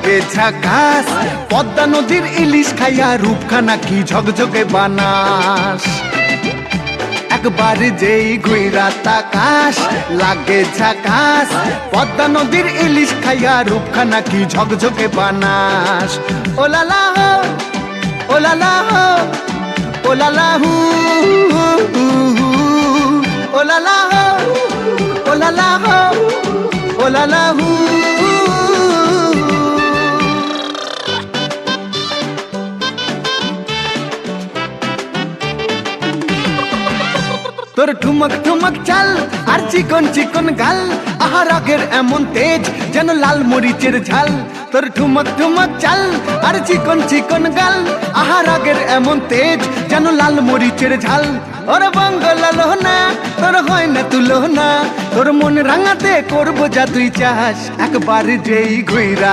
লাগে ঝাকাস, পদ্মা নদীর ইলিশ খাইয়া রূপখানা কি ঝকঝকে বানাস। একবার যেই ঘুইরা তাকাস লাগে ঝাকাস, পদ্মা নদীর ইলিশ খাইয়া রূপখানা কি ঝকঝকে বানাস। ওলালা হো ওলালা হো ওলালা হু, ওলালা হো ওলালা হো ওলালা হু। তোর ঠুমক ঠুমক চাল আর চিকন চিকন গাল, আহা রাগের এমন তেজ যেন লাল মরিচের ঝাল। তোর ঠুমক ঠুমক চাল আর চিকন চিকন গাল, আহা রাগের এমন তেজ যেন লাল মরিচের ঝাল। ওর বঙ্গলালো না তোর হয় না তুলো না, তোর মন রাঙাতে করবো যা তুই চাস। একবার যেই ঘুইরা